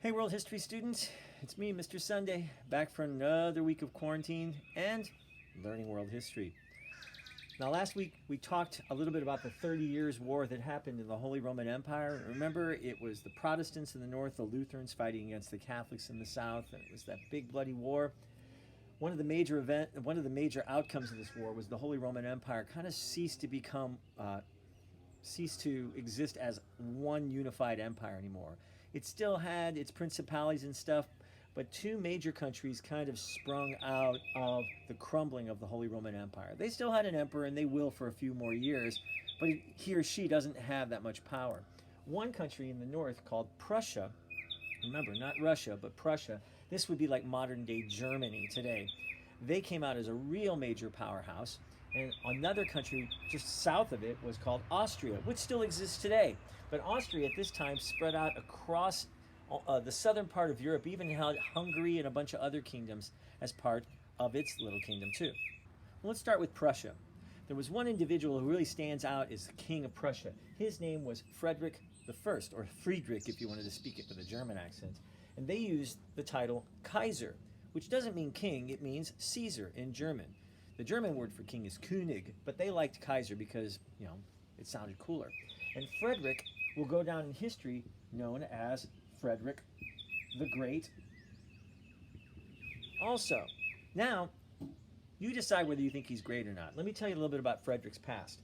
Hey, world history students. It's me, Mr. Sunday, back for another week of quarantine and learning world history. Now, last week we talked a little bit about the 30 Years' War that happened in the Holy Roman Empire. Remember, it was the Protestants in the north, the Lutherans fighting against the Catholics in the south, and it was that big bloody war. One of the major outcomes of this war was the Holy Roman Empire kind of ceased to exist as one unified empire anymore. It still had its principalities and stuff, but two major countries kind of sprung out of the crumbling of the Holy Roman Empire. They still had an emperor, and they will for a few more years, but he or she doesn't have that much power. One country in the north called Prussia, remember, not Russia, but Prussia, this would be like modern-day Germany today. They came out as a real major powerhouse, and another country just south of it was called Austria, which still exists today. But Austria at this time spread out across the southern part of Europe, even held Hungary and a bunch of other kingdoms as part of its little kingdom too. Well, let's start with Prussia. There was one individual who really stands out as the king of Prussia. His name was Frederick I, or Friedrich if you wanted to speak it with a German accent. And they used the title Kaiser, which doesn't mean king, it means Caesar in German. The German word for king is König, but they liked Kaiser because, it sounded cooler. And Frederick will go down in history known as Frederick the Great. Also, now, you decide whether you think he's great or not. Let me tell you a little bit about Frederick's past.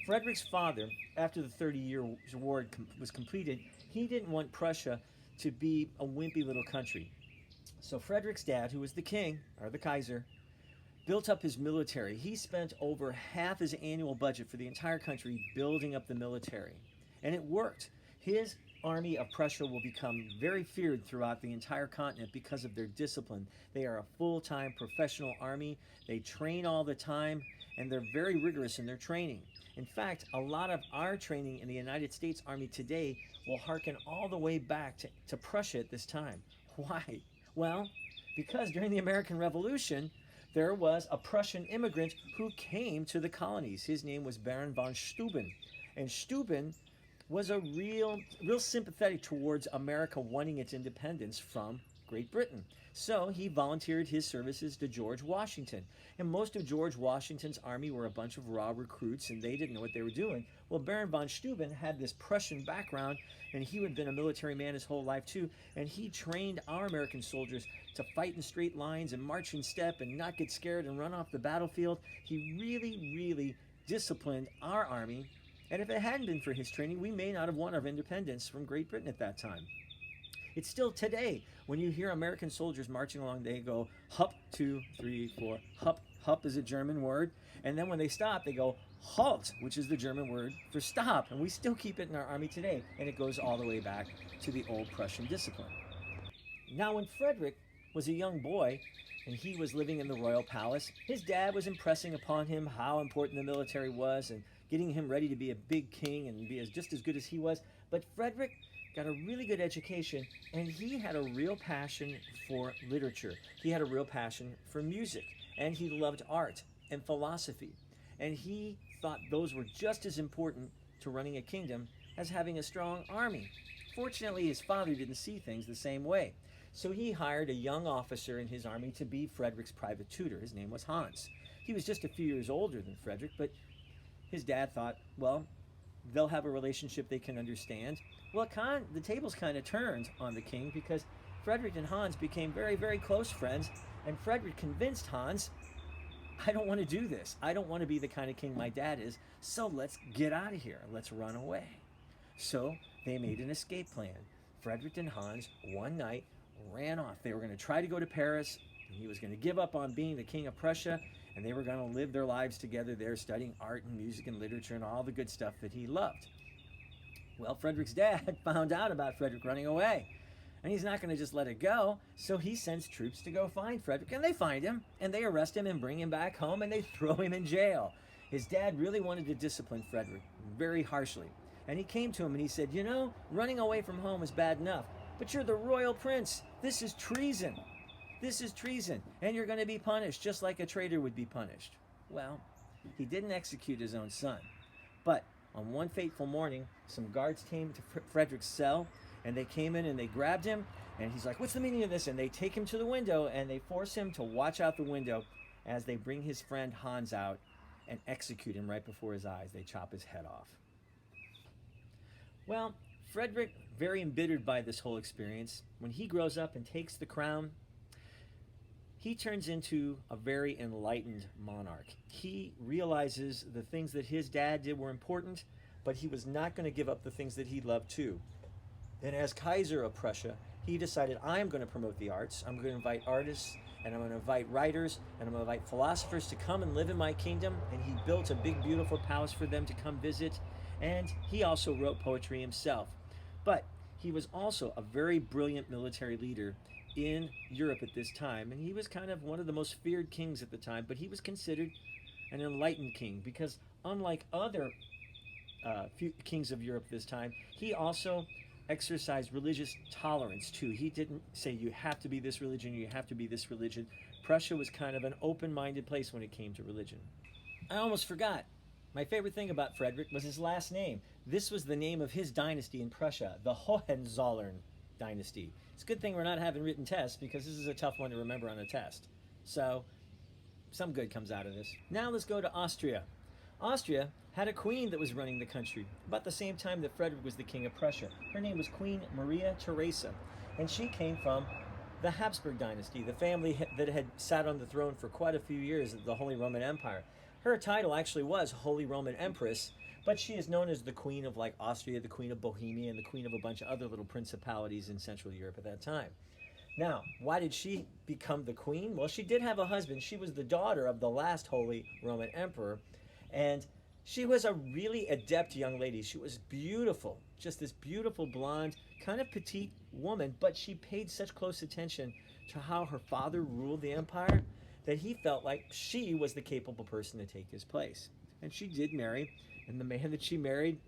Frederick's father, after the 30 Years' War was completed, he didn't want Prussia to be a wimpy little country. So Frederick's dad, who was the king, or the Kaiser, built up his military. He spent over half his annual budget for the entire country building up the military. And it worked. His army of Prussia will become very feared throughout the entire continent because of their discipline. They are a full-time professional army. They train all the time, and they're very rigorous in their training. In fact, a lot of our training in the United States Army today will hearken all the way back to Prussia at this time. Why? Well, because during the American Revolution, there was a Prussian immigrant who came to the colonies. His name was Baron von Steuben. And Steuben was a real sympathetic towards America wanting its independence from Great Britain. So he volunteered his services to George Washington. And most of George Washington's army were a bunch of raw recruits, and they didn't know what they were doing. Well, Baron von Steuben had this Prussian background, and he had been a military man his whole life too, and he trained our American soldiers to fight in straight lines and march in step and not get scared and run off the battlefield. He really disciplined our army, and if it hadn't been for his training, we may not have won our independence from Great Britain at that time. It's still today, when you hear American soldiers marching along, they go, hup, 2, 3, 4, hup. Hup is a German word. And then when they stop, they go, halt, which is the German word for stop. And we still keep it in our army today. And it goes all the way back to the old Prussian discipline. Now, when Frederick was a young boy, and he was living in the royal palace, his dad was impressing upon him how important the military was and getting him ready to be a big king and be just as good as he was. But Frederick got a really good education, and he had a real passion for literature. He had a real passion for music, and he loved art and philosophy. And he thought those were just as important to running a kingdom as having a strong army. Fortunately, his father didn't see things the same way. So he hired a young officer in his army to be Frederick's private tutor. His name was Hans. He was just a few years older than Frederick, but his dad thought, well, they'll have a relationship they can understand. Well, the tables kind of turned on the king because Frederick and Hans became very close friends, and Frederick convinced Hans, I don't want to do this. I don't want to be the kind of king my dad is, so let's get out of here. Let's run away. So they made an escape plan. Frederick and Hans, one night, ran off. They were going to try to go to Paris, and he was going to give up on being the king of Prussia, and they were going to live their lives together there, studying art and music and literature and all the good stuff that he loved. Well, Frederick's dad found out about Frederick running away, and he's not going to just let it go, so he sends troops to go find Frederick, and they find him, and they arrest him and bring him back home, and they throw him in jail. His dad really wanted to discipline Frederick very harshly, and he came to him and he said, running away from home is bad enough, but you're the royal prince. This is treason. This is treason, and you're going to be punished just like a traitor would be punished. Well, he didn't execute his own son, but on one fateful morning, some guards came to Frederick's cell, And they came in and they grabbed him, and he's like, "What's the meaning of this?" And they take him to the window, and they force him to watch out the window as they bring his friend Hans out and execute him right before his eyes. They chop his head off. Well, Frederick, very embittered by this whole experience, when he grows up and takes the crown, he turns into a very enlightened monarch. He realizes the things that his dad did were important, but he was not going to give up the things that he loved too. And as Kaiser of Prussia, he decided, I'm going to promote the arts. I'm going to invite artists, and I'm going to invite writers, and I'm going to invite philosophers to come and live in my kingdom. And he built a big, beautiful palace for them to come visit. And he also wrote poetry himself. But he was also a very brilliant military leader in Europe at this time. And he was kind of one of the most feared kings at the time, but he was considered an enlightened king because unlike other kings of Europe this time, he also exercised religious tolerance too. He didn't say you have to be this religion, you have to be this religion. Prussia was kind of an open-minded place when it came to religion. I almost forgot. My favorite thing about Frederick was his last name. This was the name of his dynasty in Prussia, the Hohenzollern dynasty. It's a good thing we're not having written tests because this is a tough one to remember on a test. So, some good comes out of this. Now let's go to Austria. Austria had a queen that was running the country about the same time that Frederick was the king of Prussia. Her name was Queen Maria Theresa, and she came from the Habsburg dynasty, the family that had sat on the throne for quite a few years of the Holy Roman Empire. Her title actually was Holy Roman Empress, but she is known as the Queen of like Austria, the Queen of Bohemia, and the Queen of a bunch of other little principalities in Central Europe at that time. Now, why did she become the queen? Well, she did have a husband. She was the daughter of the last Holy Roman Emperor, and she was a really adept young lady. She was beautiful, just this beautiful blonde, kind of petite woman, but she paid such close attention to how her father ruled the empire that he felt like she was the capable person to take his place. And she did marry, and the man that she married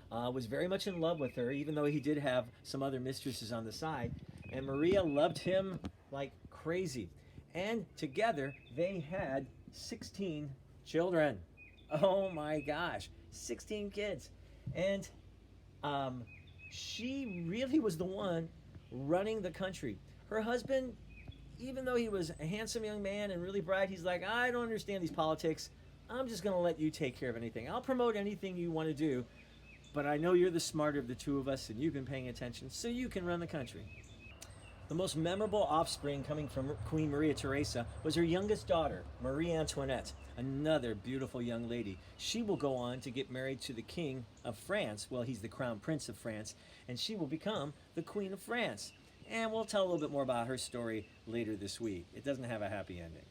was very much in love with her, even though he did have some other mistresses on the side. And Maria loved him like crazy. And together, they had 16 children. Oh my gosh, 16 kids. And she really was the one running the country. Her husband, even though he was a handsome young man and really bright, he's like, I don't understand these politics. I'm just going to let you take care of anything. I'll promote anything you want to do, but I know you're the smarter of the two of us and you've been paying attention, so you can run the country. The most memorable offspring coming from Queen Maria Theresa was her youngest daughter, Marie Antoinette, another beautiful young lady. She will go on to get married to the King of France. Well, he's the Crown Prince of France, and she will become the Queen of France. And we'll tell a little bit more about her story later this week. It doesn't have a happy ending.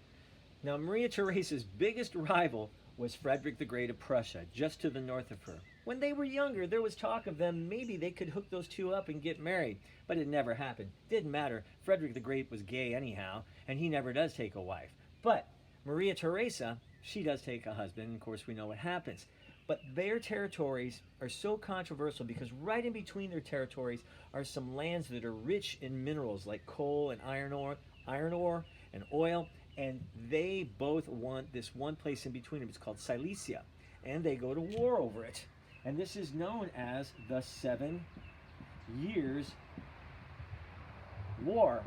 Now, Maria Theresa's biggest rival was Frederick the Great of Prussia, just to the north of her. When they were younger, there was talk of them, maybe they could hook those two up and get married, but it never happened. Didn't matter. Frederick the Great was gay anyhow, and he never does take a wife. But Maria Theresa, she does take a husband, and of course we know what happens. But their territories are so controversial because right in between their territories are some lands that are rich in minerals like coal and iron ore and oil, and they both want this one place in between them. It's called Silesia, and they go to war over it. And this is known as the 7 Years' War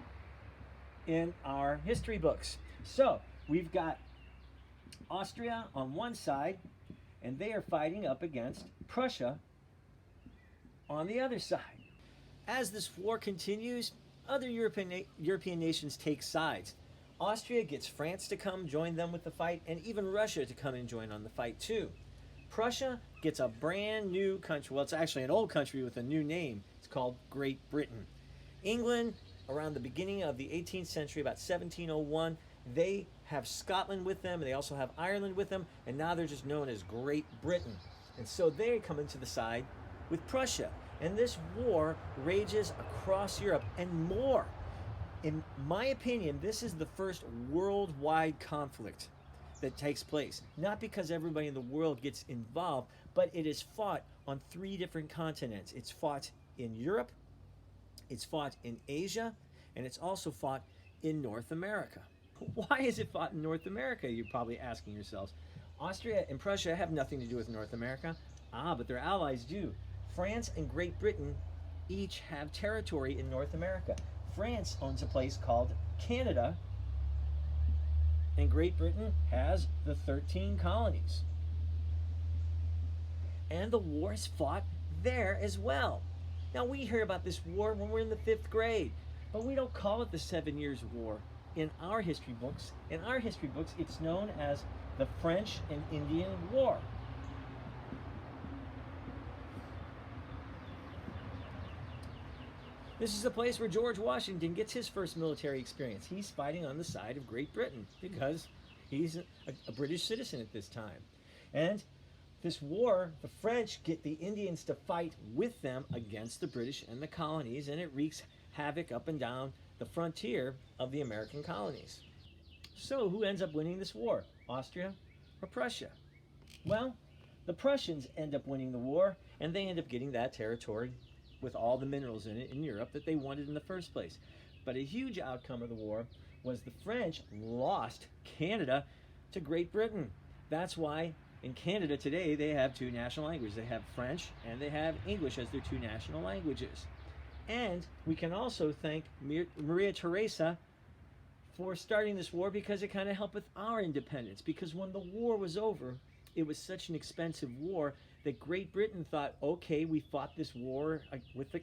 in our history books. So we've got Austria on one side, and they are fighting up against Prussia on the other side. As this war continues, other European nations take sides. Austria gets France to come join them with the fight, and even Russia to come and join on the fight too. Prussia gets a brand new country. Well, it's actually an old country with a new name. It's called Great Britain. England, around the beginning of the 18th century, about 1701, they have Scotland with them, and they also have Ireland with them, and now they're just known as Great Britain. And so they come into the side with Prussia. And this war rages across Europe and more. In my opinion, this is the first worldwide conflict that takes place. Not because everybody in the world gets involved, but it is fought on 3 different continents. It's fought in Europe, it's fought in Asia, and it's also fought in North America. Why is it fought in North America, you're probably asking yourselves. Austria and Prussia have nothing to do with North America. But their allies do. France and Great Britain each have territory in North America. France owns a place called Canada, and Great Britain has the 13 colonies. And the wars fought there as well. Now, we hear about this war when we're in the 5th grade, but we don't call it the 7 Years' War in our history books. In our history books, it's known as the French and Indian War. This is the place where George Washington gets his first military experience. He's fighting on the side of Great Britain because he's a British citizen at this time. And this war, the French get the Indians to fight with them against the British and the colonies, and it wreaks havoc up and down the frontier of the American colonies. So who ends up winning this war? Austria or Prussia? Well, the Prussians end up winning the war, and they end up getting that territory with all the minerals in it in Europe that they wanted in the first place. But a huge outcome of the war was the French lost Canada to Great Britain. That's why in Canada today they have two national languages. They have French and they have English as their two national languages. And we can also thank Maria Theresa for starting this war, because it kind of helped with our independence. Because when the war was over, it was such an expensive war that Great Britain thought, okay, we fought this war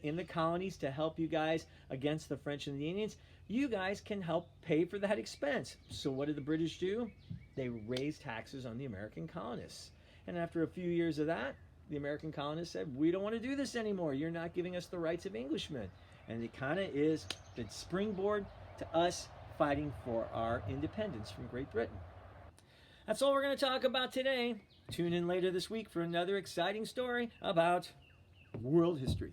in the colonies to help you guys against the French and the Indians. You guys can help pay for that expense. So what did the British do? They raised taxes on the American colonists. And after a few years of that, the American colonists said, we don't want to do this anymore. You're not giving us the rights of Englishmen. And it kind of is the springboard to us fighting for our independence from Great Britain. That's all we're going to talk about today. Tune in later this week for another exciting story about world history.